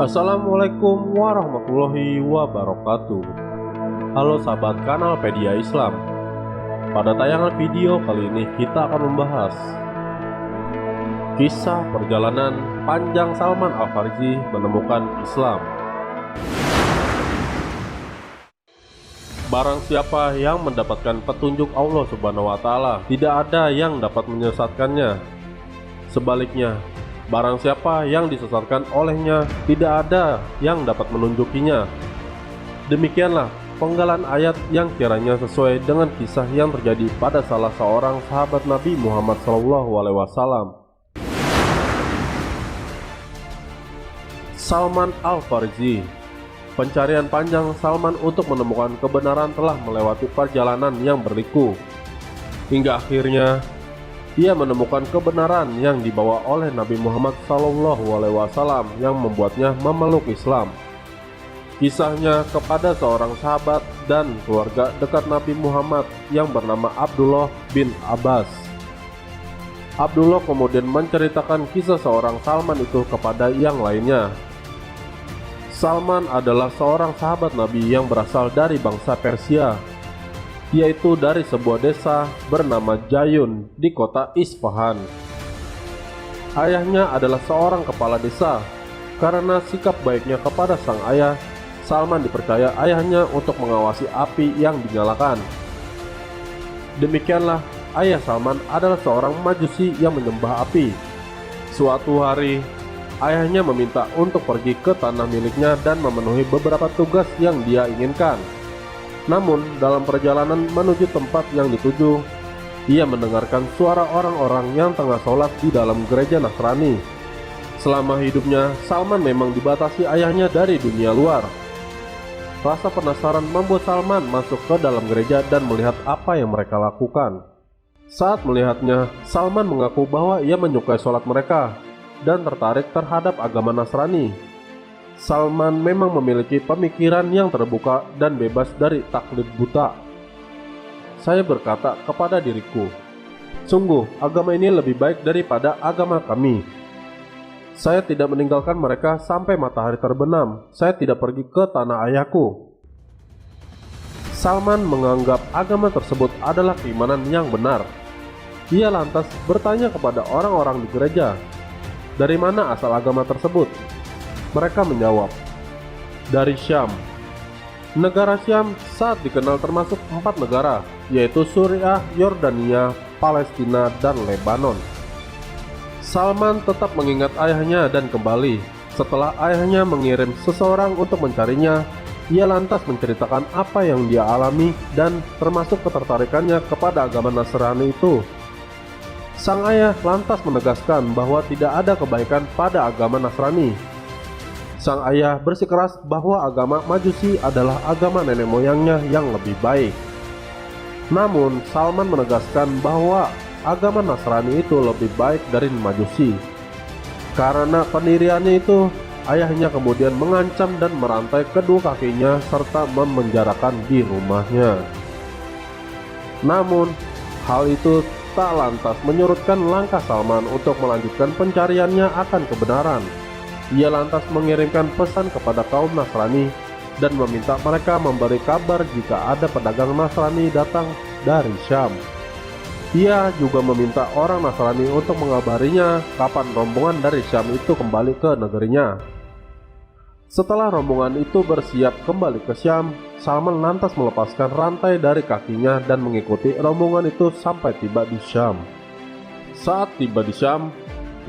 Assalamualaikum warahmatullahi wabarakatuh. Halo sahabat kanal Pedia Islam. Pada tayangan video kali ini kita akan membahas kisah perjalanan panjang Salman Al-Farisi menemukan Islam. Barang siapa yang mendapatkan petunjuk Allah Subhanahu wa Ta'ala, tidak ada yang dapat menyesatkannya. Sebaliknya, barang siapa yang disesatkan olehnya, tidak ada yang dapat menunjukinya. Demikianlah penggalan ayat yang kiranya sesuai dengan kisah yang terjadi pada salah seorang sahabat Nabi Muhammad SAW. Salman Al-Farisi. Pencarian panjang Salman untuk menemukan kebenaran telah melewati perjalanan yang berliku. Hingga akhirnya ia menemukan kebenaran yang dibawa oleh Nabi Muhammad SAW yang membuatnya memeluk Islam. Kisahnya kepada seorang sahabat dan keluarga dekat Nabi Muhammad yang bernama Abdullah bin Abbas. Abdullah kemudian menceritakan kisah seorang Salman itu kepada yang lainnya. Salman adalah seorang sahabat Nabi yang berasal dari bangsa Persia, yaitu dari sebuah desa bernama Jayun di kota Isfahan. Ayahnya adalah seorang kepala desa. Karena sikap baiknya kepada sang ayah, Salman dipercaya ayahnya untuk mengawasi api yang dinyalakan. Demikianlah, ayah Salman adalah seorang majusi yang menyembah api. Suatu hari, ayahnya meminta untuk pergi ke tanah miliknya dan memenuhi beberapa tugas yang dia inginkan. Namun, dalam perjalanan menuju tempat yang dituju, ia mendengarkan suara orang-orang yang tengah sholat di dalam gereja Nasrani. Selama hidupnya, Salman memang dibatasi ayahnya dari dunia luar. Rasa penasaran membuat Salman masuk ke dalam gereja dan melihat apa yang mereka lakukan. Saat melihatnya, Salman mengaku bahwa ia menyukai sholat mereka dan tertarik terhadap agama Nasrani. Salman memang memiliki pemikiran yang terbuka dan bebas dari taklid buta. Saya berkata kepada diriku, sungguh agama ini lebih baik daripada agama kami. Saya tidak meninggalkan mereka sampai matahari terbenam. Saya tidak pergi ke tanah ayahku. Salman menganggap agama tersebut adalah keimanan yang benar. Ia lantas bertanya kepada orang-orang di gereja, dari mana asal agama tersebut? Mereka menjawab, dari Syam. Negara Syam saat dikenal termasuk 4 negara, yaitu Suriah, Yordania, Palestina, dan Lebanon. Salman tetap mengingat ayahnya dan kembali. Setelah ayahnya mengirim seseorang untuk mencarinya, ia lantas menceritakan apa yang dia alami dan termasuk ketertarikannya kepada agama Nasrani itu. Sang ayah lantas menegaskan bahwa tidak ada kebaikan pada agama Nasrani. Sang ayah bersikeras bahwa agama Majusi adalah agama nenek moyangnya yang lebih baik. Namun, Salman menegaskan bahwa agama Nasrani itu lebih baik dari Majusi. Karena pendiriannya itu, ayahnya kemudian mengancam dan merantai kedua kakinya serta memenjarakan di rumahnya. Namun, hal itu tak lantas menyurutkan langkah Salman untuk melanjutkan pencariannya akan kebenaran. Ia lantas mengirimkan pesan kepada kaum Nasrani dan meminta mereka memberi kabar jika ada pedagang Nasrani datang dari Syam. Ia juga meminta orang Nasrani untuk mengabarinya kapan rombongan dari Syam itu kembali ke negerinya. Setelah rombongan itu bersiap kembali ke Syam, Salman lantas melepaskan rantai dari kakinya dan mengikuti rombongan itu sampai tiba di Syam. Saat tiba di Syam,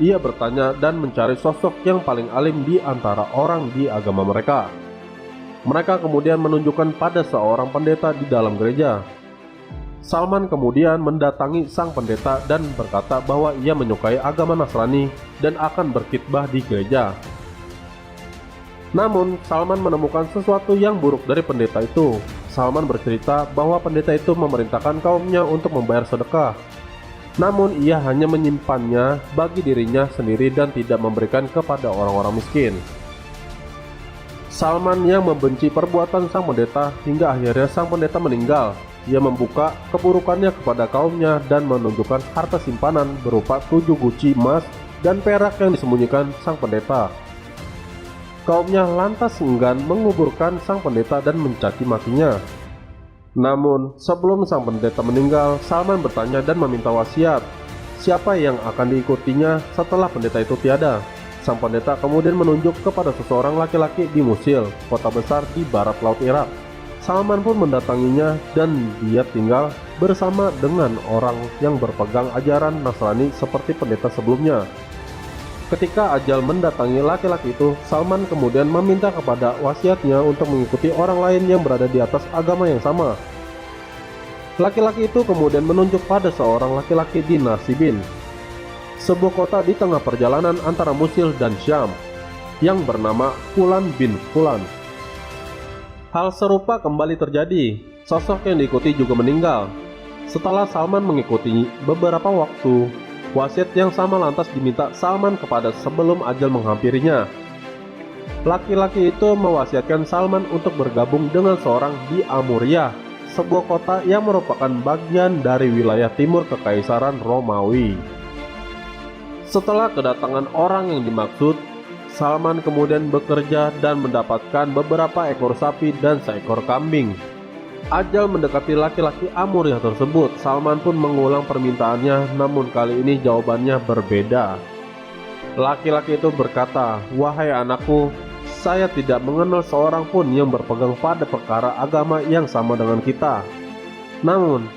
ia bertanya dan mencari sosok yang paling alim di antara orang di agama mereka. Mereka kemudian menunjukkan pada seorang pendeta di dalam gereja. Salman kemudian mendatangi sang pendeta dan berkata bahwa ia menyukai agama Nasrani dan akan berkhitbah di gereja. Namun, Salman menemukan sesuatu yang buruk dari pendeta itu. Salman bercerita bahwa pendeta itu memerintahkan kaumnya untuk membayar sedekah. Namun, ia hanya menyimpannya bagi dirinya sendiri dan tidak memberikan kepada orang-orang miskin. Salman yang membenci perbuatan sang pendeta hingga akhirnya sang pendeta meninggal. Ia membuka keburukannya kepada kaumnya dan menunjukkan harta simpanan berupa 7 guci emas dan perak yang disembunyikan sang pendeta. Kaumnya lantas enggan menguburkan sang pendeta dan mencaci makinya. Namun, sebelum sang pendeta meninggal, Salman bertanya dan meminta wasiat siapa yang akan diikutinya setelah pendeta itu tiada. Sang pendeta kemudian menunjuk kepada seseorang laki-laki di Musil, kota besar di barat laut Irak. Salman pun mendatanginya dan dia tinggal bersama dengan orang yang berpegang ajaran Nasrani seperti pendeta sebelumnya. Ketika ajal mendatangi laki-laki itu, Salman kemudian meminta kepada wasiatnya untuk mengikuti orang lain yang berada di atas agama yang sama. Laki-laki itu kemudian menunjuk pada seorang laki-laki di Nasibin, sebuah kota di tengah perjalanan antara Musil dan Syam, yang bernama Fulan bin Fulan. Hal serupa kembali terjadi, sosok yang diikuti juga meninggal. Setelah Salman mengikuti beberapa waktu, wasiat yang sama lantas diminta Salman kepada sebelum ajal menghampirinya. Laki-laki itu mewasiatkan Salman untuk bergabung dengan seorang di Amuriah, sebuah kota yang merupakan bagian dari wilayah timur Kekaisaran Romawi. Setelah kedatangan orang yang dimaksud, Salman kemudian bekerja dan mendapatkan beberapa ekor sapi dan seekor kambing. Ajal mendekati laki-laki Amuriah tersebut. Salman pun mengulang permintaannya, namun kali ini jawabannya berbeda. Laki-laki itu berkata, "Wahai anakku, saya tidak mengenal seorang pun yang berpegang pada perkara agama yang sama dengan kita. Namun,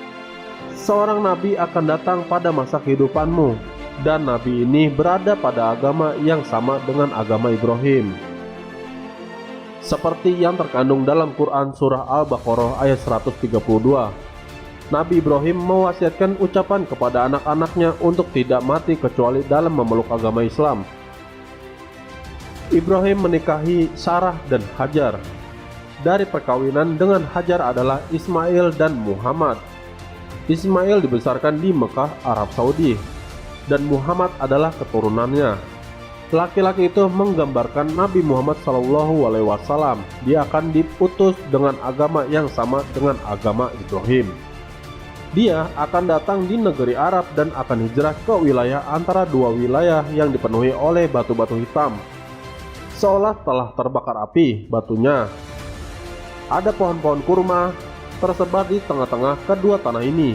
seorang nabi akan datang pada masa kehidupanmu, dan nabi ini berada pada agama yang sama dengan agama Ibrahim." Seperti yang terkandung dalam Quran Surah Al-Baqarah ayat 132, Nabi Ibrahim mewasiatkan ucapan kepada anak-anaknya untuk tidak mati kecuali dalam memeluk agama Islam. Ibrahim menikahi Sarah dan Hajar. Dari perkawinan dengan Hajar adalah Ismail dan Muhammad. Ismail dibesarkan di Mekah, Arab Saudi, dan Muhammad adalah keturunannya. Laki-laki itu menggambarkan Nabi Muhammad SAW. Dia akan diutus dengan agama yang sama dengan agama Ibrahim. Dia akan datang di negeri Arab dan akan hijrah ke wilayah antara dua wilayah yang dipenuhi oleh batu-batu hitam, seolah telah terbakar api batunya. Ada pohon-pohon kurma tersebar di tengah-tengah kedua tanah ini.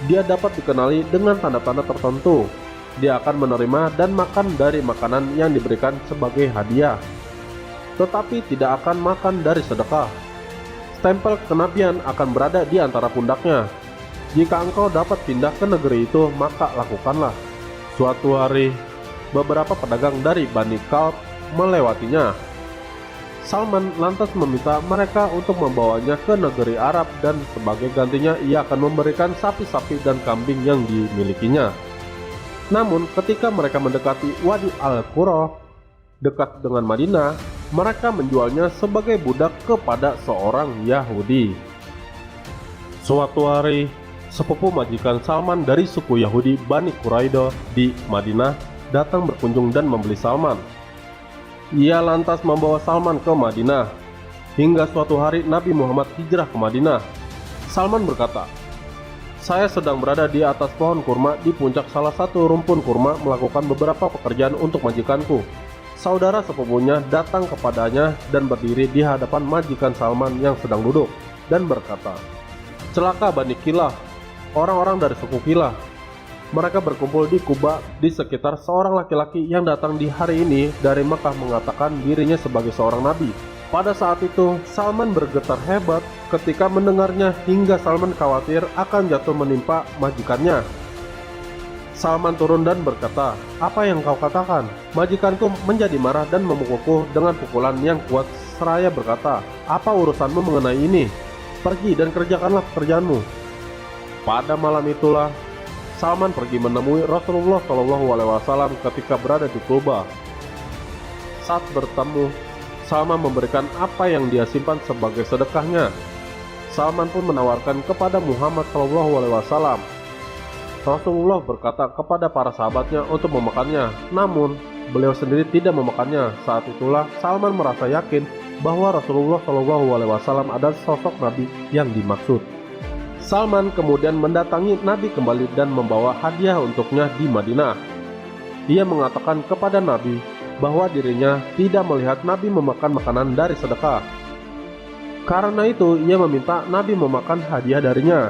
Dia dapat dikenali dengan tanda-tanda tertentu. Dia akan menerima dan makan dari makanan yang diberikan sebagai hadiah, tetapi tidak akan makan dari sedekah. Stempel kenabian akan berada di antara pundaknya. Jika engkau dapat pindah ke negeri itu, maka lakukanlah. Suatu hari, beberapa pedagang dari Bani Kalb melewatinya. Salman lantas meminta mereka untuk membawanya ke negeri Arab, dan sebagai gantinya ia akan memberikan sapi-sapi dan kambing yang dimilikinya. Namun ketika mereka mendekati Wadi Al-Qura dekat dengan Madinah, mereka menjualnya sebagai budak kepada seorang Yahudi. Suatu hari, sepupu majikan Salman dari suku Yahudi Bani Quraidah di Madinah datang berkunjung dan membeli Salman. Ia lantas membawa Salman ke Madinah. Hingga suatu hari Nabi Muhammad hijrah ke Madinah. Salman berkata, "Saya sedang berada di atas pohon kurma di puncak salah satu rumpun kurma melakukan beberapa pekerjaan untuk majikanku. Saudara sepupunya datang kepadanya dan berdiri di hadapan majikan Salman yang sedang duduk dan berkata, 'Celaka Bani Kilah, orang-orang dari suku Kilah. Mereka berkumpul di Kuba di sekitar seorang laki-laki yang datang di hari ini dari Mekah mengatakan dirinya sebagai seorang nabi.' Pada saat itu, Salman bergetar hebat ketika mendengarnya hingga Salman khawatir akan jatuh menimpa majikannya. Salman turun dan berkata, 'Apa yang kau katakan?' Majikanku menjadi marah dan memukulku dengan pukulan yang kuat seraya berkata, 'Apa urusanmu mengenai ini? Pergi dan kerjakanlah pekerjaanmu.' Pada malam itulah, Salman pergi menemui Rasulullah SAW ketika berada di Kuba. Saat bertemu, Salman memberikan apa yang dia simpan sebagai sedekahnya. Salman pun menawarkan kepada Muhammad SAW. Rasulullah berkata kepada para sahabatnya untuk memakannya, namun beliau sendiri tidak memakannya. Saat itulah Salman merasa yakin bahwa Rasulullah SAW adalah sosok Nabi yang dimaksud. Salman kemudian mendatangi Nabi kembali dan membawa hadiah untuknya di Madinah. Ia mengatakan kepada Nabi, bahwa dirinya tidak melihat Nabi memakan makanan dari sedekah. Karena itu ia meminta Nabi memakan hadiah darinya.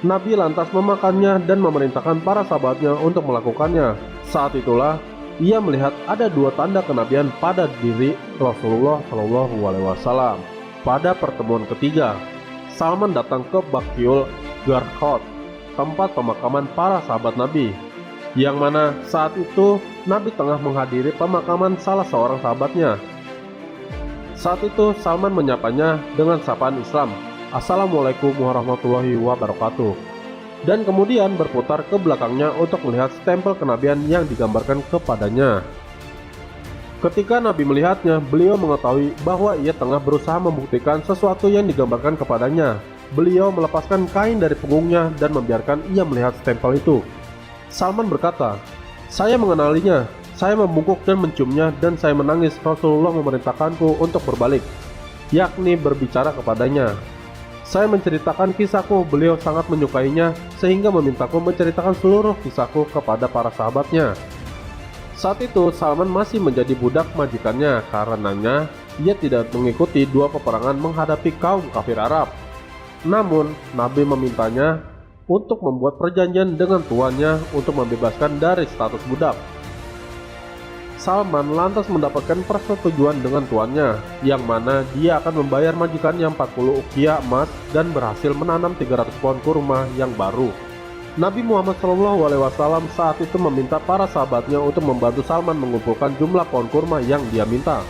Nabi lantas memakannya dan memerintahkan para sahabatnya untuk melakukannya. Saat itulah ia melihat ada dua tanda kenabian pada diri Rasulullah SAW. Pada pertemuan ketiga, Salman datang ke Baqiul Gharqad, tempat pemakaman para sahabat Nabi, yang mana saat itu Nabi tengah menghadiri pemakaman salah seorang sahabatnya. Saat itu Salman menyapanya dengan sapaan Islam, "Assalamualaikum warahmatullahi wabarakatuh," dan kemudian berputar ke belakangnya untuk melihat stempel kenabian yang digambarkan kepadanya. Ketika Nabi melihatnya, beliau mengetahui bahwa ia tengah berusaha membuktikan sesuatu yang digambarkan kepadanya. Beliau melepaskan kain dari punggungnya dan membiarkan ia melihat stempel itu. Salman berkata, "Saya mengenalinya, saya membungkuk dan menciumnya dan saya menangis. Rasulullah memerintahkanku untuk berbalik, yakni berbicara kepadanya. Saya menceritakan kisahku, beliau sangat menyukainya sehingga memintaku menceritakan seluruh kisahku kepada para sahabatnya." Saat itu Salman masih menjadi budak majikannya, karenanya ia tidak mengikuti dua peperangan menghadapi kaum kafir Arab. Namun Nabi memintanya untuk membuat perjanjian dengan tuannya untuk membebaskan dari status budak. Salman lantas mendapatkan persetujuan dengan tuannya, yang mana dia akan membayar majikannya 40 ukiah emas dan berhasil menanam 300 pohon kurma yang baru. Nabi Muhammad SAW saat itu meminta para sahabatnya untuk membantu Salman mengumpulkan jumlah pohon kurma yang dia minta.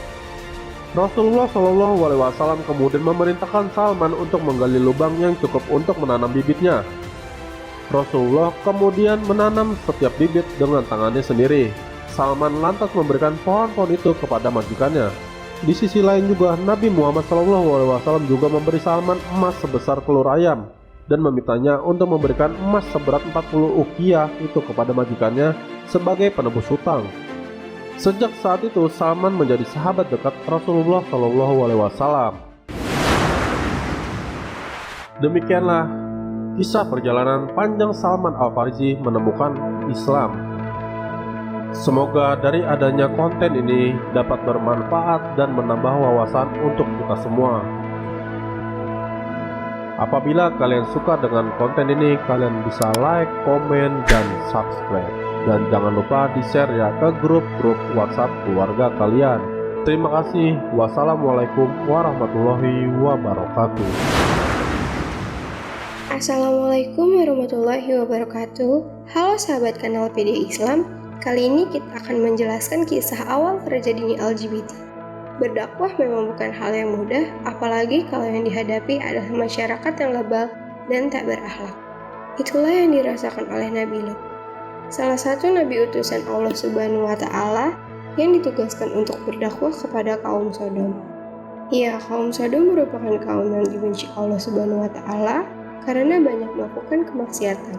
Rasulullah SAW kemudian memerintahkan Salman untuk menggali lubang yang cukup untuk menanam bibitnya. Rasulullah kemudian menanam setiap bibit dengan tangannya sendiri. Salman lantas memberikan pohon-pohon itu kepada majikannya. Di sisi lain juga Nabi Muhammad SAW juga memberi Salman emas sebesar telur ayam dan memintanya untuk memberikan emas seberat 40 ukiah itu kepada majikannya sebagai penebus hutang. Sejak saat itu Salman menjadi sahabat dekat Rasulullah SAW. Demikianlah kisah perjalanan panjang Salman Al-Farisi menemukan Islam. Semoga dari adanya konten ini dapat bermanfaat dan menambah wawasan untuk kita semua. Apabila kalian suka dengan konten ini, kalian bisa like, komen, dan subscribe. Dan jangan lupa di-share ya ke grup-grup WhatsApp keluarga kalian. Terima kasih. Wassalamualaikum warahmatullahi wabarakatuh. Assalamualaikum warahmatullahi wabarakatuh. Halo sahabat kanal PD Islam. Kali ini kita akan menjelaskan kisah awal terjadinya LGBT. Berdakwah memang bukan hal yang mudah, apalagi kalau yang dihadapi adalah masyarakat yang lebal dan tak berakhlak. Itulah yang dirasakan oleh Nabi Lut, salah satu nabi utusan Allah Subhanahu wa Ta'ala yang ditugaskan untuk berdakwah kepada kaum Sodom. Ya, kaum Sodom merupakan kaum yang dibenci Allah Subhanahu wa Ta'ala karena banyak melakukan kemaksiatan.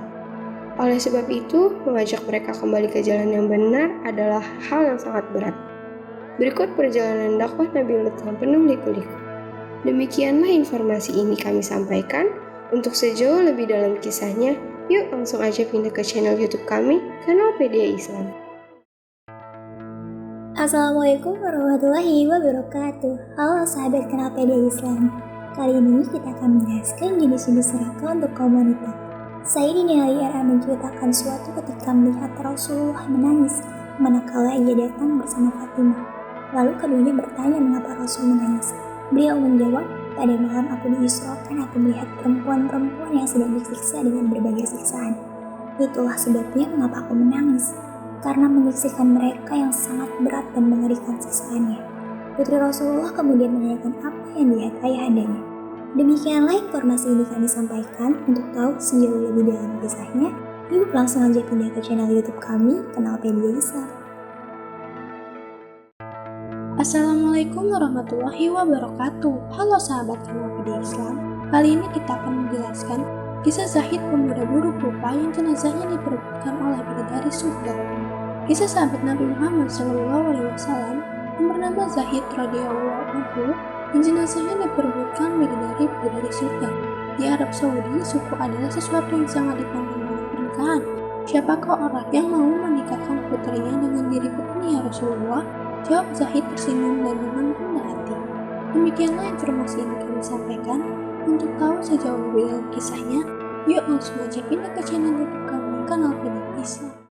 Oleh sebab itu, mengajak mereka kembali ke jalan yang benar adalah hal yang sangat berat. Berikut perjalanan dakwah Nabi Lut yang penuh liku-liku. Demikianlah informasi ini kami sampaikan. Untuk sejauh lebih dalam kisahnya, yuk langsung aja pindah ke channel YouTube kami, Kanal Pedia Islam. Assalamualaikum warahmatullahi wabarakatuh. Halo sahabat Kanal Pedia Islam. Kali ini kita akan menjelaskan jenis-jenis neraka untuk kaum wanita. Sayyidina Ali R.A. menceritakan suatu ketika melihat Rasulullah menangis manakala ia datang bersama Fatimah. Lalu keduanya bertanya mengapa Rasul menangis. Beliau menjawab, pada malam aku diisrokan aku melihat perempuan-perempuan yang sedang disiksa dengan berbagai siksaan. Itulah sebabnya mengapa aku menangis, karena menyaksikan mereka yang sangat berat dan mengerikan siksaannya. Putri Rasulullah kemudian menanyakan apa yang dilihat ayahandanya. Demikianlah informasi ini kami sampaikan. Untuk tahu sejauh lebih dalam kisahnya, yuk langsung aja pindah ke channel YouTube kami, Kanal Pedia Islam. Assalamualaikum warahmatullahi wabarakatuh. Halo sahabat kanal Pedia Islam. Kali ini kita akan menjelaskan kisah Zahid, pemuda buruk rupa yang jenazahnya diperebutkan oleh bidadari surga. Kisah sahabat Nabi Muhammad SAW yang bernama Zahid radhiyallahu anhu yang jenazahnya diperebutkan bidadari surga. Di Arab Saudi, suku adalah sesuatu yang sangat dipandang oleh pernikahan. Siapakah orang yang mau menikahkan putrinya dengan diriku ini? ya Rasulullah? Jawab Zahid tersenyum dan dengan rendah hati. Demikianlah informasi yang kami sampaikan. Untuk tahu sejauh lebih dalam kisahnya, yuk langsung aja pindah ke channel YouTube kami, Kanal PD Islam.